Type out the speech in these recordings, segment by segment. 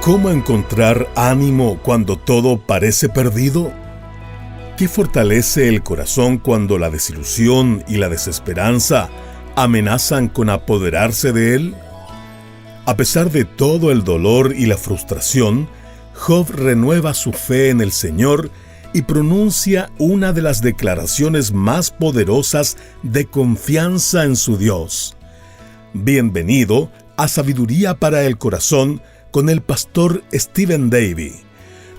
¿Cómo encontrar ánimo cuando todo parece perdido? ¿Qué fortalece el corazón cuando la desilusión y la desesperanza amenazan con apoderarse de él? A pesar de todo el dolor y la frustración, Job renueva su fe en el Señor y pronuncia una de las declaraciones más poderosas de confianza en su Dios. Bienvenido a Sabiduría para el Corazón con el pastor Stephen Davey.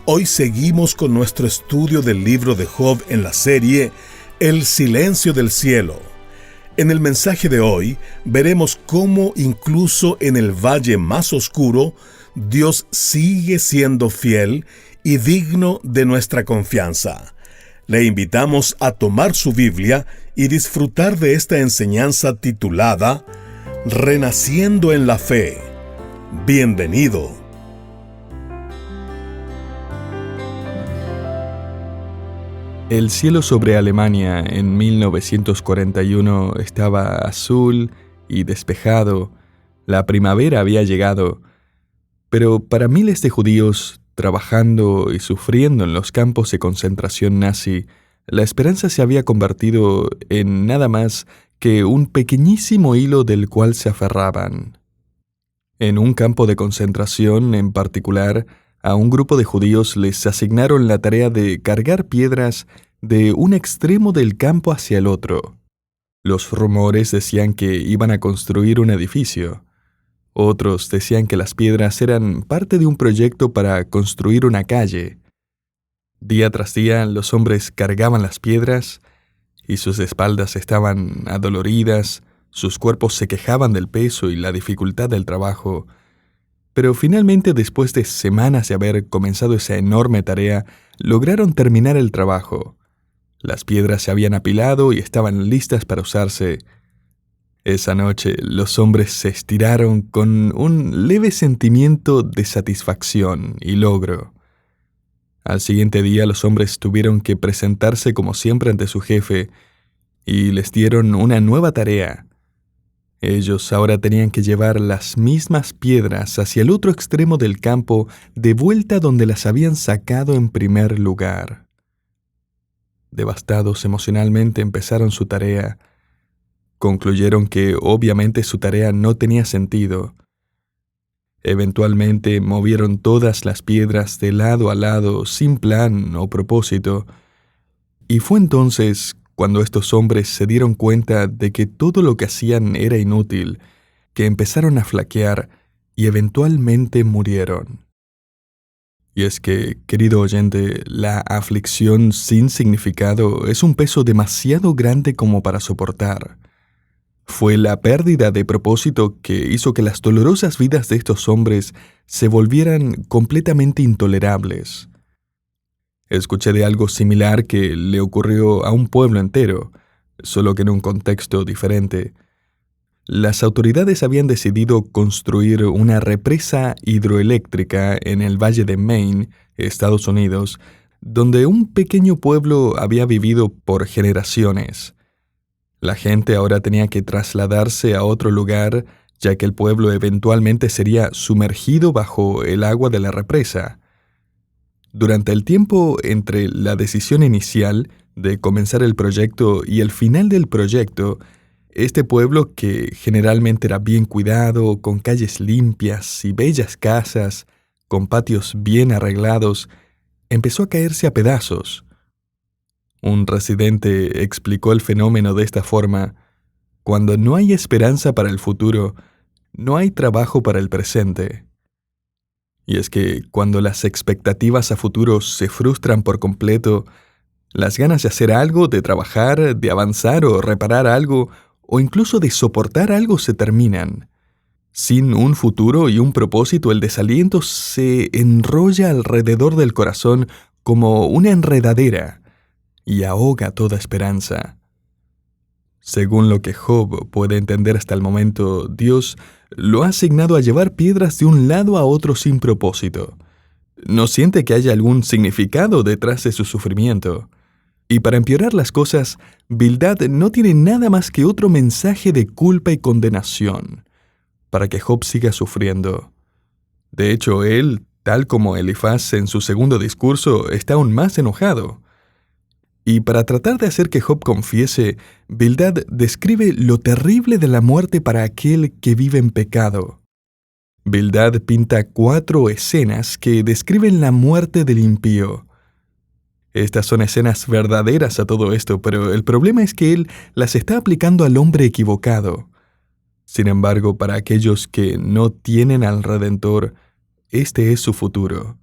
Hoy seguimos con nuestro estudio del libro de Job en la serie El silencio del cielo. En el mensaje de hoy veremos cómo incluso en el valle más oscuro, Dios sigue siendo fiel y digno de nuestra confianza. Le invitamos a tomar su Biblia y disfrutar de esta enseñanza titulada Renaciendo en la Fe. Bienvenido. El cielo sobre Alemania en 1941 estaba azul y despejado. La primavera había llegado. Pero para miles de judíos, trabajando y sufriendo en los campos de concentración nazi, la esperanza se había convertido en nada más que un pequeñísimo hilo del cual se aferraban. En un campo de concentración en particular, a un grupo de judíos les asignaron la tarea de cargar piedras de un extremo del campo hacia el otro. Los rumores decían que iban a construir un edificio. Otros decían que las piedras eran parte de un proyecto para construir una calle. Día tras día, los hombres cargaban las piedras y sus espaldas estaban adoloridas, sus cuerpos se quejaban del peso y la dificultad del trabajo. Pero finalmente, después de semanas de haber comenzado esa enorme tarea, lograron terminar el trabajo. Las piedras se habían apilado y estaban listas para usarse. Esa noche, los hombres se estiraron con un leve sentimiento de satisfacción y logro. Al siguiente día, los hombres tuvieron que presentarse como siempre ante su jefe y les dieron una nueva tarea. Ellos ahora tenían que llevar las mismas piedras hacia el otro extremo del campo, de vuelta donde las habían sacado en primer lugar. Devastados emocionalmente empezaron su tarea. Concluyeron que obviamente su tarea no tenía sentido. Eventualmente movieron todas las piedras de lado a lado sin plan o propósito. Y fue entonces cuando estos hombres se dieron cuenta de que todo lo que hacían era inútil, que empezaron a flaquear y eventualmente murieron. Y es que, querido oyente, la aflicción sin significado es un peso demasiado grande como para soportar. Fue la pérdida de propósito que hizo que las dolorosas vidas de estos hombres se volvieran completamente intolerables. Escuché de algo similar que le ocurrió a un pueblo entero, solo que en un contexto diferente. Las autoridades habían decidido construir una represa hidroeléctrica en el valle de Maine, Estados Unidos, donde un pequeño pueblo había vivido por generaciones. La gente ahora tenía que trasladarse a otro lugar, ya que el pueblo eventualmente sería sumergido bajo el agua de la represa. Durante el tiempo entre la decisión inicial de comenzar el proyecto y el final del proyecto, este pueblo, que generalmente era bien cuidado, con calles limpias y bellas casas, con patios bien arreglados, empezó a caerse a pedazos. Un residente explicó el fenómeno de esta forma: cuando no hay esperanza para el futuro, no hay trabajo para el presente. Y es que cuando las expectativas a futuro se frustran por completo, las ganas de hacer algo, de trabajar, de avanzar o reparar algo, o incluso de soportar algo se terminan. Sin un futuro y un propósito, el desaliento se enrolla alrededor del corazón como una enredadera y ahoga toda esperanza. Según lo que Job puede entender hasta el momento, Dios lo ha asignado a llevar piedras de un lado a otro sin propósito. No siente que haya algún significado detrás de su sufrimiento. Y para empeorar las cosas, Bildad no tiene nada más que otro mensaje de culpa y condenación, para que Job siga sufriendo. De hecho, él, tal como Elifaz en su segundo discurso, está aún más enojado. Y para tratar de hacer que Job confiese, Bildad describe lo terrible de la muerte para aquel que vive en pecado. Bildad pinta 4 escenas que describen la muerte del impío. Estas son escenas verdaderas a todo esto, pero el problema es que él las está aplicando al hombre equivocado. Sin embargo, para aquellos que no tienen al Redentor, este es su futuro.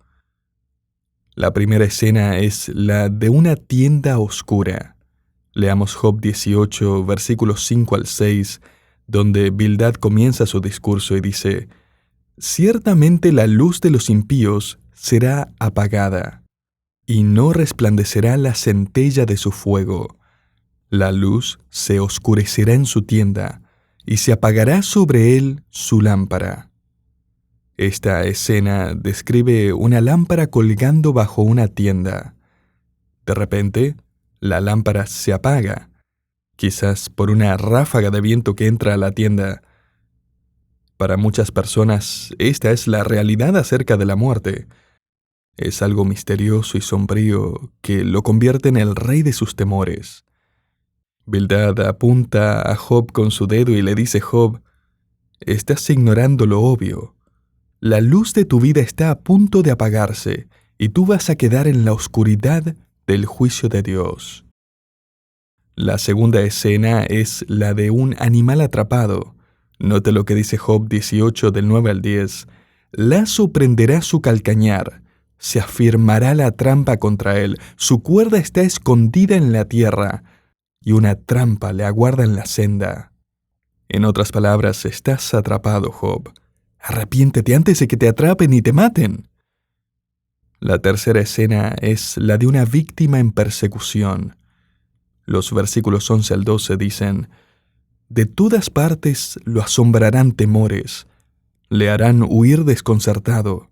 La primera escena es la de una tienda oscura. Leamos Job 18, versículos 5 al 6, donde Bildad comienza su discurso y dice: «Ciertamente la luz de los impíos será apagada, y no resplandecerá la centella de su fuego. La luz se oscurecerá en su tienda, y se apagará sobre él su lámpara». Esta escena describe una lámpara colgando bajo una tienda. De repente, la lámpara se apaga, quizás por una ráfaga de viento que entra a la tienda. Para muchas personas, esta es la realidad acerca de la muerte. Es algo misterioso y sombrío que lo convierte en el rey de sus temores. Bildad apunta a Job con su dedo y le dice: «Job, estás ignorando lo obvio. La luz de tu vida está a punto de apagarse y tú vas a quedar en la oscuridad del juicio de Dios». La segunda escena es la de un animal atrapado. Note lo que dice Job 18 del 9 al 10. «Lazo prenderá su calcañar, se afirmará la trampa contra él, su cuerda está escondida en la tierra, y una trampa le aguarda en la senda». En otras palabras, estás atrapado, Job. Arrepiéntete antes de que te atrapen y te maten. La tercera escena es la de una víctima en persecución. Los versículos 11 al 12 dicen: «De todas partes lo asombrarán temores, le harán huir desconcertado.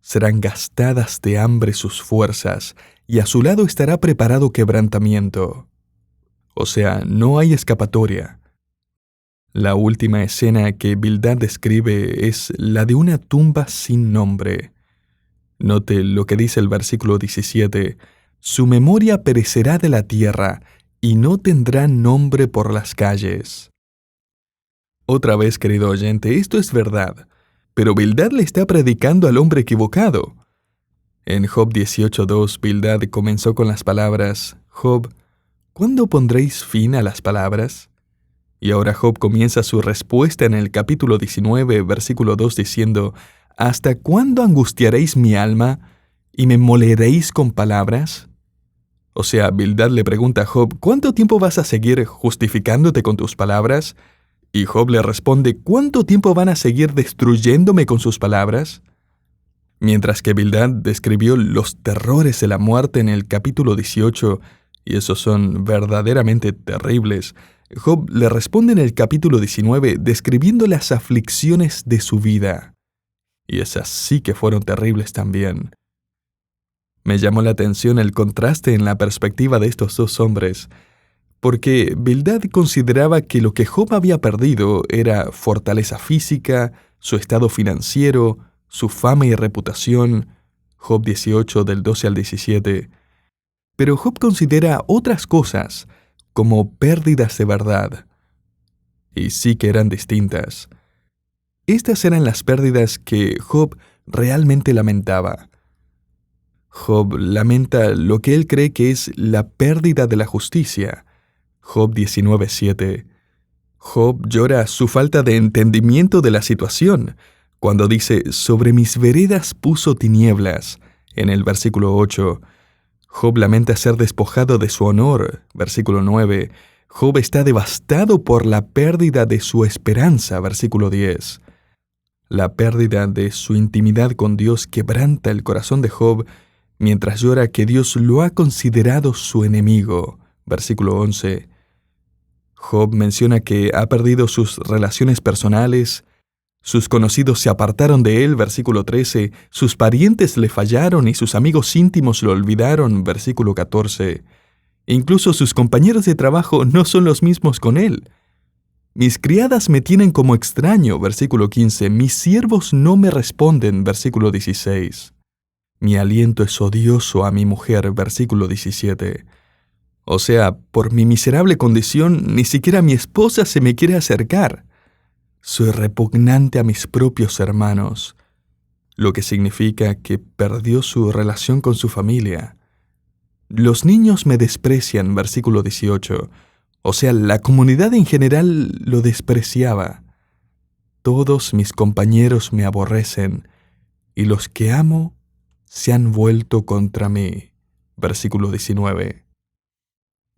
Serán gastadas de hambre sus fuerzas, y a su lado estará preparado quebrantamiento». O sea, no hay escapatoria. La última escena que Bildad describe es la de una tumba sin nombre. Note lo que dice el versículo 17: «Su memoria perecerá de la tierra, y no tendrá nombre por las calles». Otra vez, querido oyente, esto es verdad, pero Bildad le está predicando al hombre equivocado. En Job 18:2, Bildad comenzó con las palabras: «Job, ¿cuándo pondréis fin a las palabras?». Y ahora Job comienza su respuesta en el capítulo 19, versículo 2, diciendo: «¿Hasta cuándo angustiaréis mi alma y me moleréis con palabras?». O sea, Bildad le pregunta a Job: «¿Cuánto tiempo vas a seguir justificándote con tus palabras?». Y Job le responde: «¿Cuánto tiempo van a seguir destruyéndome con sus palabras?». Mientras que Bildad describió los terrores de la muerte en el capítulo 18, y esos son verdaderamente terribles, Job le responde en el capítulo 19 describiendo las aflicciones de su vida. Y esas sí que fueron terribles también. Me llamó la atención el contraste en la perspectiva de estos dos hombres, porque Bildad consideraba que lo que Job había perdido era fortaleza física, su estado financiero, su fama y reputación, Job 18 del 12 al 17. Pero Job considera otras cosas como pérdidas de verdad. Y sí que eran distintas. Estas eran las pérdidas que Job realmente lamentaba. Job lamenta lo que él cree que es la pérdida de la justicia. Job 19:7. Job llora su falta de entendimiento de la situación, cuando dice: «Sobre mis veredas puso tinieblas», en el versículo 8. Job lamenta ser despojado de su honor, versículo 9. Job está devastado por la pérdida de su esperanza, versículo 10. La pérdida de su intimidad con Dios quebranta el corazón de Job, mientras llora que Dios lo ha considerado su enemigo, versículo 11. Job menciona que ha perdido sus relaciones personales, sus conocidos se apartaron de él, versículo 13, sus parientes le fallaron y sus amigos íntimos lo olvidaron, versículo 14. Incluso sus compañeros de trabajo no son los mismos con él. Mis criadas me tienen como extraño, versículo 15. Mis siervos no me responden, versículo 16. Mi aliento es odioso a mi mujer, versículo 17. O sea, por mi miserable condición, ni siquiera mi esposa se me quiere acercar. Soy repugnante a mis propios hermanos, lo que significa que perdió su relación con su familia. Los niños me desprecian, versículo 18. O sea, la comunidad en general lo despreciaba. Todos mis compañeros me aborrecen, y los que amo se han vuelto contra mí. Versículo 19.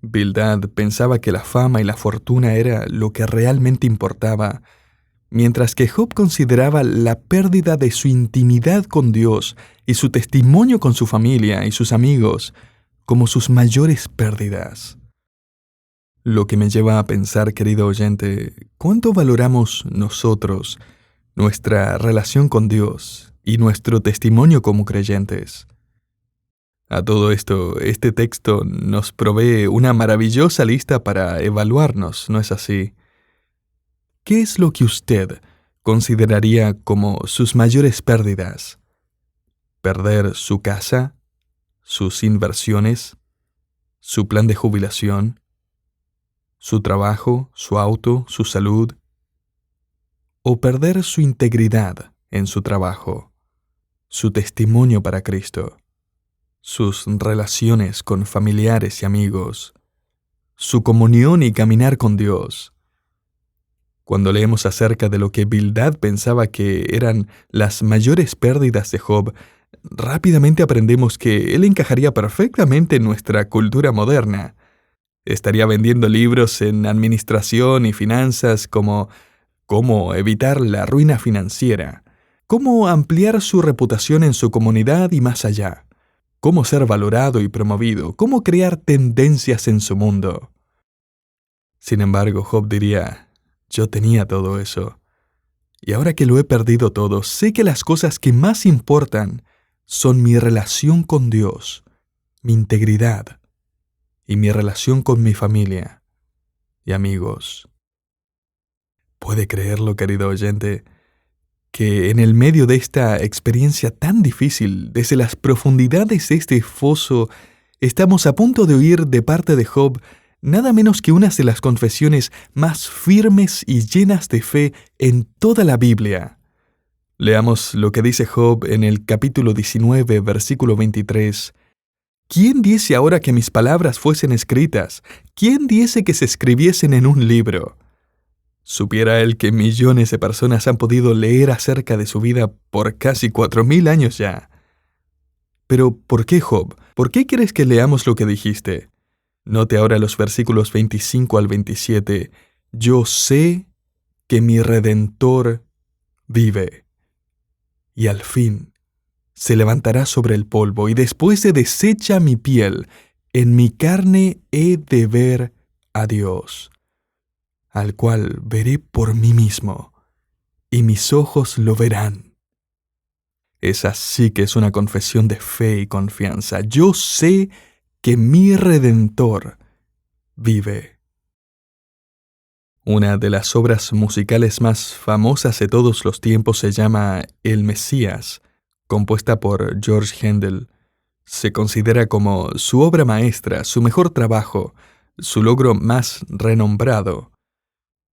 Bildad pensaba que la fama y la fortuna era lo que realmente importaba, mientras que Job consideraba la pérdida de su intimidad con Dios y su testimonio con su familia y sus amigos como sus mayores pérdidas. Lo que me lleva a pensar, querido oyente, ¿cuánto valoramos nosotros nuestra relación con Dios y nuestro testimonio como creyentes? A todo esto, este texto nos provee una maravillosa lista para evaluarnos, ¿no es así? ¿Qué es lo que usted consideraría como sus mayores pérdidas? ¿Perder su casa, sus inversiones, su plan de jubilación, su trabajo, su auto, su salud? ¿O perder su integridad en su trabajo, su testimonio para Cristo, sus relaciones con familiares y amigos, su comunión y caminar con Dios? Cuando leemos acerca de lo que Bildad pensaba que eran las mayores pérdidas de Job, rápidamente aprendemos que él encajaría perfectamente en nuestra cultura moderna. Estaría vendiendo libros en administración y finanzas como cómo evitar la ruina financiera, cómo ampliar su reputación en su comunidad y más allá, cómo ser valorado y promovido, cómo crear tendencias en su mundo. Sin embargo, Job diría: yo tenía todo eso, y ahora que lo he perdido todo, sé que las cosas que más importan son mi relación con Dios, mi integridad y mi relación con mi familia y amigos. ¿Puede creerlo, querido oyente, que en el medio de esta experiencia tan difícil, desde las profundidades de este foso, estamos a punto de oír de parte de Job nada menos que una de las confesiones más firmes y llenas de fe en toda la Biblia? Leamos lo que dice Job en el capítulo 19, versículo 23. ¿Quién diese ahora que mis palabras fuesen escritas? ¿Quién diese que se escribiesen en un libro? Supiera él que millones de personas han podido leer acerca de su vida por casi 4000 años ya. Pero, ¿por qué, Job? ¿Por qué quieres que leamos lo que dijiste? Note ahora los versículos 25 al 27. Yo sé que mi Redentor vive, y al fin se levantará sobre el polvo, y después de deshecha mi piel, en mi carne he de ver a Dios, al cual veré por mí mismo, y mis ojos lo verán. Esa sí que es una confesión de fe y confianza. Yo sé que mi Redentor vive. Una de las obras musicales más famosas de todos los tiempos se llama El Mesías, compuesta por George Händel. Se considera como su obra maestra, su mejor trabajo, su logro más renombrado.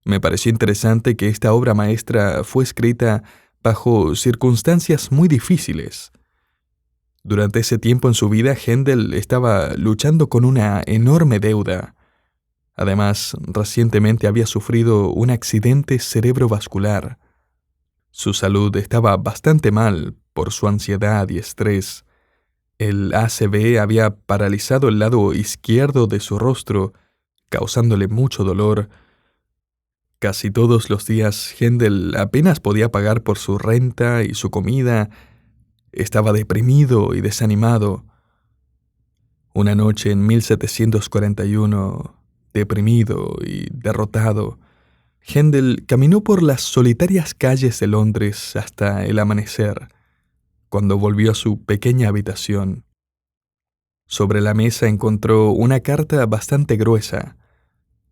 Me pareció interesante que esta obra maestra fue escrita bajo circunstancias muy difíciles. Durante ese tiempo en su vida, Händel estaba luchando con una enorme deuda. Además, recientemente había sufrido un accidente cerebrovascular. Su salud estaba bastante mal por su ansiedad y estrés. El ACV había paralizado el lado izquierdo de su rostro, causándole mucho dolor. Casi todos los días, Händel apenas podía pagar por su renta y su comida. Estaba deprimido y desanimado. Una noche en 1741, deprimido y derrotado, Händel caminó por las solitarias calles de Londres hasta el amanecer, cuando volvió a su pequeña habitación. Sobre la mesa encontró una carta bastante gruesa.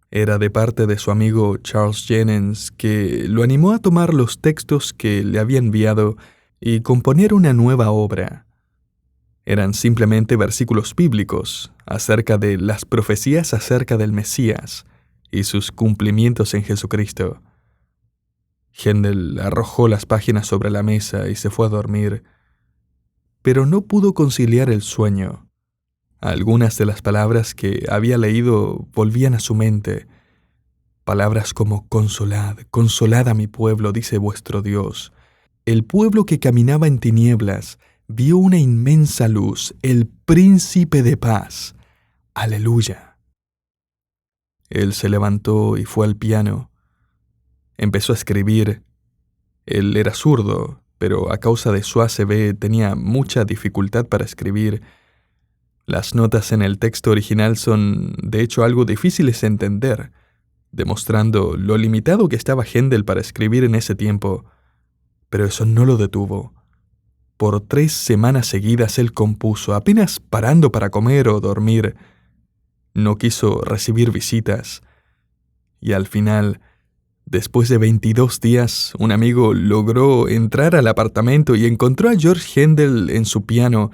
Era de parte de su amigo Charles Jennens, que lo animó a tomar los textos que le había enviado y componer una nueva obra. Eran simplemente versículos bíblicos acerca de las profecías acerca del Mesías y sus cumplimientos en Jesucristo. Händel arrojó las páginas sobre la mesa y se fue a dormir, pero no pudo conciliar el sueño. Algunas de las palabras que había leído volvían a su mente. Palabras como «Consolad, consolad a mi pueblo, dice vuestro Dios». El pueblo que caminaba en tinieblas vio una inmensa luz, el príncipe de paz. ¡Aleluya! Él se levantó y fue al piano. Empezó a escribir. Él era zurdo, pero a causa de su ACV tenía mucha dificultad para escribir. Las notas en el texto original son, de hecho, algo difíciles de entender, demostrando lo limitado que estaba Händel para escribir en ese tiempo. Pero eso no lo detuvo. Por 3 semanas seguidas él compuso, apenas parando para comer o dormir. No quiso recibir visitas. Y al final, después de 22 días, un amigo logró entrar al apartamento y encontró a George Händel en su piano,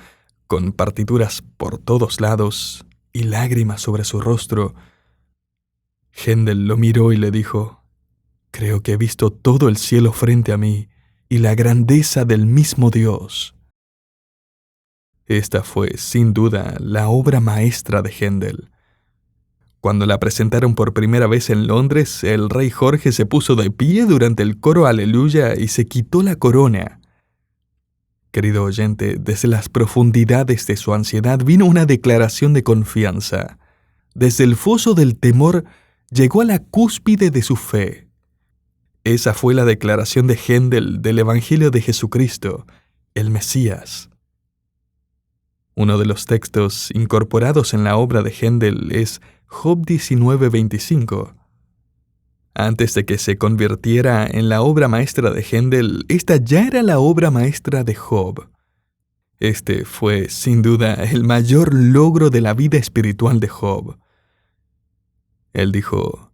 con partituras por todos lados y lágrimas sobre su rostro. Händel lo miró y le dijo: «Creo que he visto todo el cielo frente a mí y la grandeza del mismo Dios». Esta fue, sin duda, la obra maestra de Händel. Cuando la presentaron por primera vez en Londres, el rey Jorge se puso de pie durante el coro Aleluya y se quitó la corona. Querido oyente, desde las profundidades de su ansiedad vino una declaración de confianza. Desde el foso del temor llegó a la cúspide de su fe. Esa fue la declaración de Händel del Evangelio de Jesucristo, el Mesías. Uno de los textos incorporados en la obra de Händel es Job 19:25. Antes de que se convirtiera en la obra maestra de Händel, esta ya era la obra maestra de Job. Este fue, sin duda, el mayor logro de la vida espiritual de Job. Él dijo: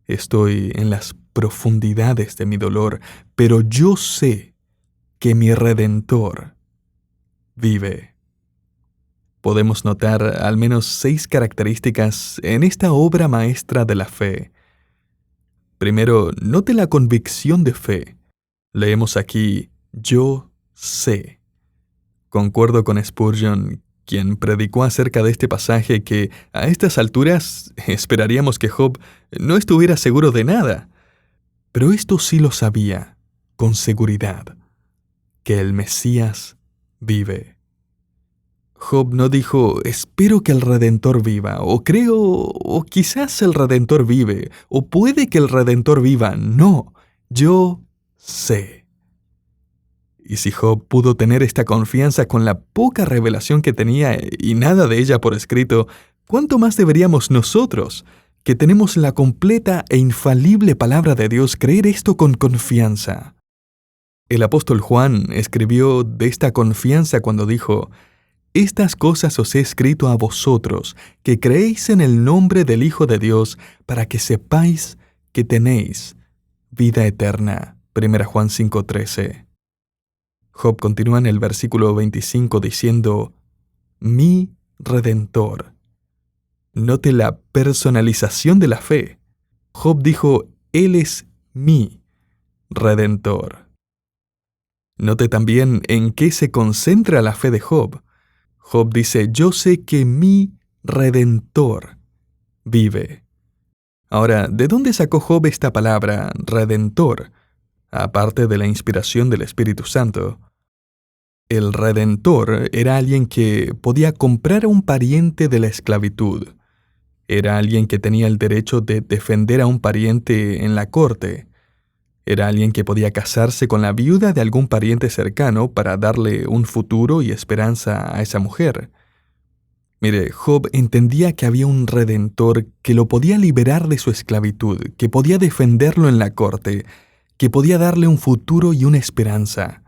«Estoy en las profundidades de mi dolor, pero yo sé que mi Redentor vive». Podemos notar al menos 6 características en esta obra maestra de la fe. Primero, note la convicción de fe. Leemos aquí, «yo sé». Concuerdo con Spurgeon, quien predicó acerca de este pasaje, que a estas alturas esperaríamos que Job no estuviera seguro de nada. Pero esto sí lo sabía, con seguridad, que el Mesías vive. Job no dijo, «espero que el Redentor viva», o «creo», o «quizás el Redentor vive», o «puede que el Redentor viva». No, yo sé. Y si Job pudo tener esta confianza con la poca revelación que tenía y nada de ella por escrito, ¿cuánto más deberíamos nosotros, que tenemos la completa e infalible palabra de Dios, creer esto con confianza? El apóstol Juan escribió de esta confianza cuando dijo: «Estas cosas os he escrito a vosotros, que creéis en el nombre del Hijo de Dios, para que sepáis que tenéis vida eterna». 1 Juan 5:13. Job continúa en el versículo 25 diciendo, «mi Redentor». Note la personalización de la fe. Job dijo, «Él es mi Redentor». Note también en qué se concentra la fe de Job. Job dice, «yo sé que mi Redentor vive». Ahora, ¿de dónde sacó Job esta palabra, Redentor? Aparte de la inspiración del Espíritu Santo. El Redentor era alguien que podía comprar a un pariente de la esclavitud. Era alguien que tenía el derecho de defender a un pariente en la corte. Era alguien que podía casarse con la viuda de algún pariente cercano para darle un futuro y esperanza a esa mujer. Mire, Job entendía que había un Redentor que lo podía liberar de su esclavitud, que podía defenderlo en la corte, que podía darle un futuro y una esperanza.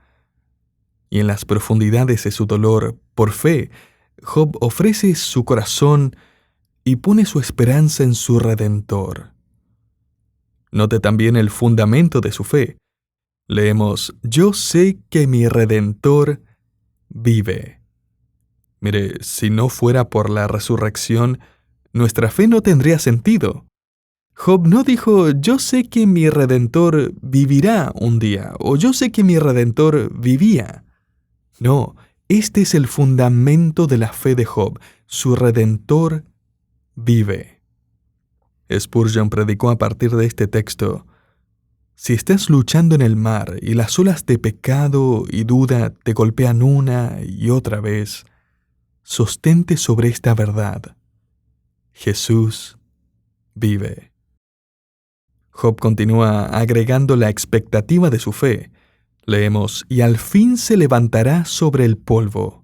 Y en las profundidades de su dolor, por fe, Job ofrece su corazón y pone su esperanza en su Redentor. Note también el fundamento de su fe. Leemos, yo sé que mi Redentor vive. Mire, si no fuera por la resurrección, nuestra fe no tendría sentido. Job no dijo, yo sé que mi Redentor vivirá un día, o yo sé que mi Redentor vivía. No, este es el fundamento de la fe de Job. Su Redentor vive. Spurgeon predicó a partir de este texto, si estás luchando en el mar y las olas de pecado y duda te golpean una y otra vez, sostente sobre esta verdad. Jesús vive. Job continúa agregando la expectativa de su fe. Leemos, y al fin se levantará sobre el polvo.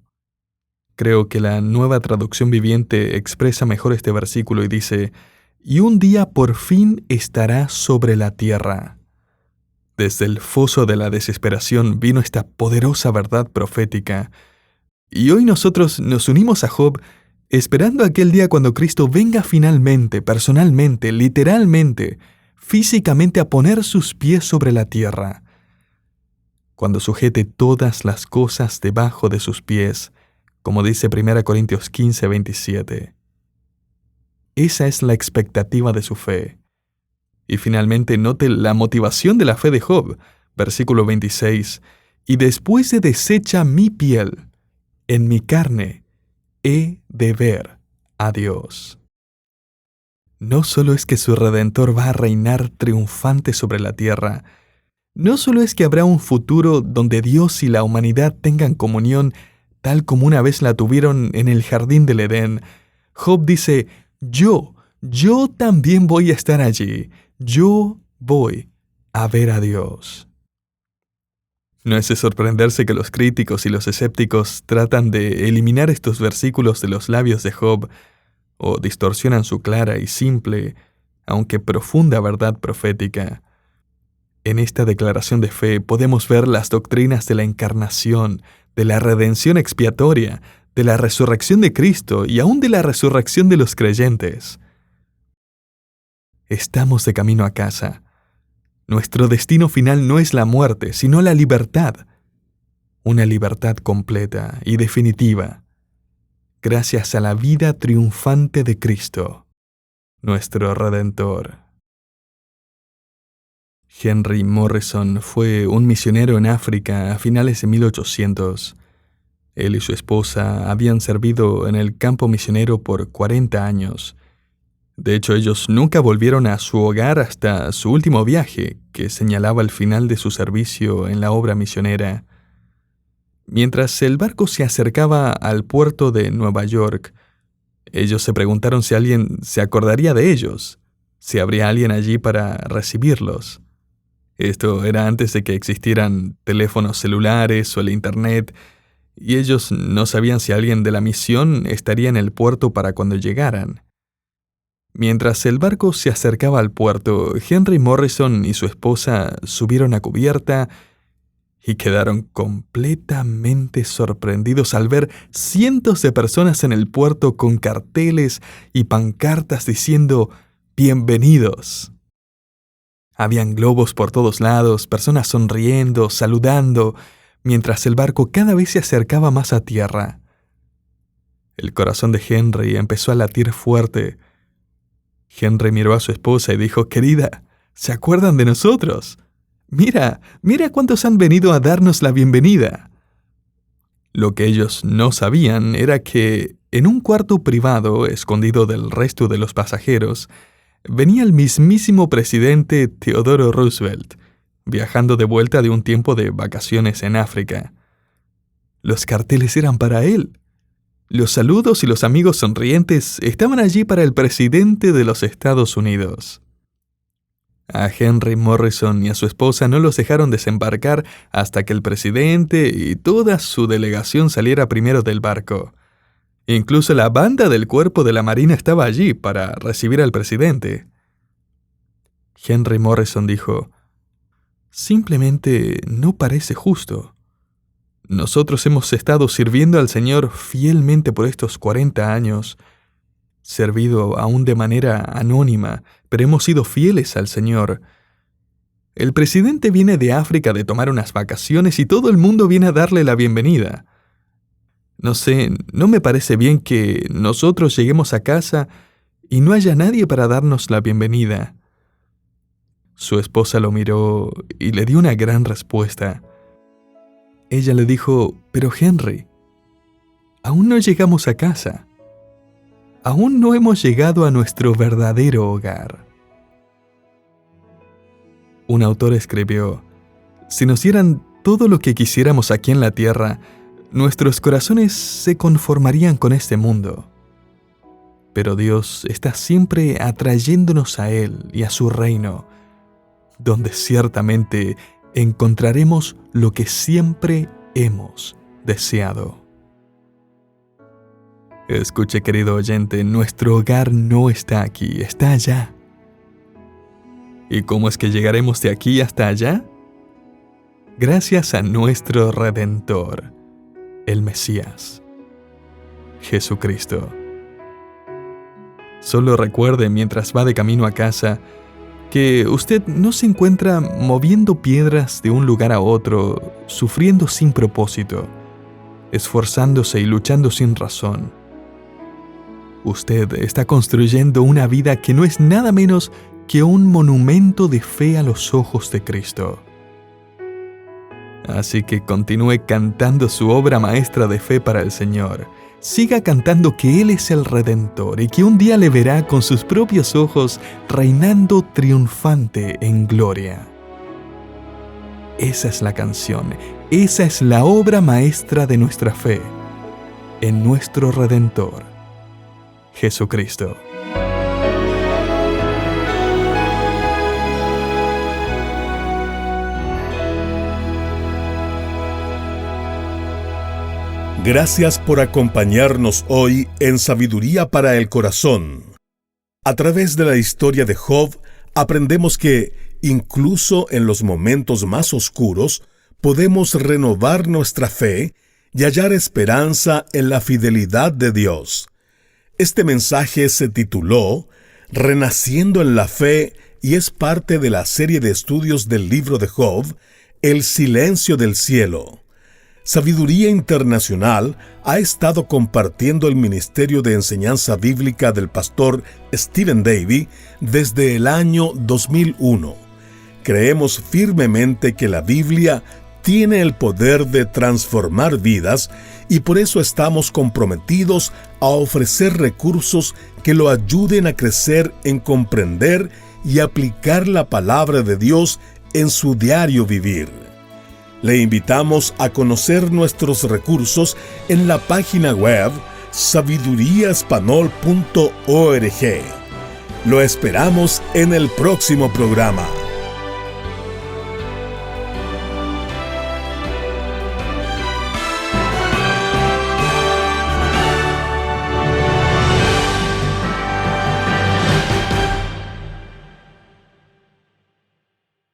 Creo que la Nueva Traducción Viviente expresa mejor este versículo y dice, y un día por fin estará sobre la tierra. Desde el foso de la desesperación vino esta poderosa verdad profética. Y hoy nosotros nos unimos a Job esperando aquel día cuando Cristo venga finalmente, personalmente, literalmente, físicamente a poner sus pies sobre la tierra. Cuando sujete todas las cosas debajo de sus pies, como dice 1 Corintios 15, 27. Esa es la expectativa de su fe. Y finalmente note la motivación de la fe de Job, versículo 26. Y después se deshecha mi piel, en mi carne he de ver a Dios. No solo es que su Redentor va a reinar triunfante sobre la tierra, no solo es que habrá un futuro donde Dios y la humanidad tengan comunión tal como una vez la tuvieron en el jardín del Edén. Job dice, yo también voy a estar allí. Yo voy a ver a Dios. No es de sorprenderse que los críticos y los escépticos tratan de eliminar estos versículos de los labios de Job o distorsionan su clara y simple, aunque profunda verdad profética. En esta declaración de fe podemos ver las doctrinas de la encarnación, de la redención expiatoria, de la resurrección de Cristo y aún de la resurrección de los creyentes. Estamos de camino a casa. Nuestro destino final no es la muerte, sino la libertad. Una libertad completa y definitiva, gracias a la vida triunfante de Cristo, nuestro Redentor. Henry Morrison fue un misionero en África a finales de 1800. Él y su esposa habían servido en el campo misionero por 40 años. De hecho, ellos nunca volvieron a su hogar hasta su último viaje, que señalaba el final de su servicio en la obra misionera. Mientras el barco se acercaba al puerto de Nueva York, ellos se preguntaron si alguien se acordaría de ellos, si habría alguien allí para recibirlos. Esto era antes de que existieran teléfonos celulares o el Internet, y ellos no sabían si alguien de la misión estaría en el puerto para cuando llegaran. Mientras el barco se acercaba al puerto, Henry Morrison y su esposa subieron a cubierta y quedaron completamente sorprendidos al ver cientos de personas en el puerto con carteles y pancartas diciendo «Bienvenidos». Habían globos por todos lados, personas sonriendo, saludando, mientras el barco cada vez se acercaba más a tierra. El corazón de Henry empezó a latir fuerte. Henry miró a su esposa y dijo, «Querida, ¿se acuerdan de nosotros? Mira cuántos han venido a darnos la bienvenida». Lo que ellos no sabían era que, en un cuarto privado, escondido del resto de los pasajeros, venía el mismísimo presidente Theodore Roosevelt, viajando de vuelta de un tiempo de vacaciones en África. Los carteles eran para él. Los saludos y los amigos sonrientes estaban allí para el presidente de los Estados Unidos. A Henry Morrison y a su esposa no los dejaron desembarcar hasta que el presidente y toda su delegación saliera primero del barco. Incluso la banda del cuerpo de la Marina estaba allí para recibir al presidente. Henry Morrison dijo, «Simplemente no parece justo. Nosotros hemos estado sirviendo al Señor fielmente por estos 40 años, servido aún de manera anónima, pero hemos sido fieles al Señor. El presidente viene de África de tomar unas vacaciones y todo el mundo viene a darle la bienvenida. No sé, no me parece bien que nosotros lleguemos a casa y no haya nadie para darnos la bienvenida. Su esposa lo miró y le dio una gran respuesta. Ella le dijo: «Pero Henry, aún no llegamos a casa. Aún no hemos llegado a nuestro verdadero hogar». Un autor escribió: «Si nos dieran todo lo que quisiéramos aquí en la tierra, nuestros corazones se conformarían con este mundo. Pero Dios está siempre atrayéndonos a Él y a su reino, donde ciertamente encontraremos lo que siempre hemos deseado». Escuche, querido oyente, nuestro hogar no está aquí, está allá. ¿Y cómo es que llegaremos de aquí hasta allá? Gracias a nuestro Redentor, el Mesías, Jesucristo. Solo recuerde mientras va de camino a casa que usted no se encuentra moviendo piedras de un lugar a otro, sufriendo sin propósito, esforzándose y luchando sin razón. Usted está construyendo una vida que no es nada menos que un monumento de fe a los ojos de Cristo. Así que continúe cantando su obra maestra de fe para el Señor. Siga cantando que Él es el Redentor y que un día le verá con sus propios ojos reinando triunfante en gloria. Esa es la canción, esa es la obra maestra de nuestra fe en nuestro Redentor, Jesucristo. Gracias por acompañarnos hoy en Sabiduría para el Corazón. A través de la historia de Job, aprendemos que, incluso en los momentos más oscuros, podemos renovar nuestra fe y hallar esperanza en la fidelidad de Dios. Este mensaje se tituló Renaciendo en la Fe y es parte de la serie de estudios del libro de Job, El silencio del cielo. Sabiduría Internacional ha estado compartiendo el ministerio de enseñanza bíblica del pastor Stephen Davey desde el año 2001. Creemos firmemente que la Biblia tiene el poder de transformar vidas y por eso estamos comprometidos a ofrecer recursos que lo ayuden a crecer en comprender y aplicar la palabra de Dios en su diario vivir. Le invitamos a conocer nuestros recursos en la página web sabiduriaespanol.org. Lo esperamos en el próximo programa.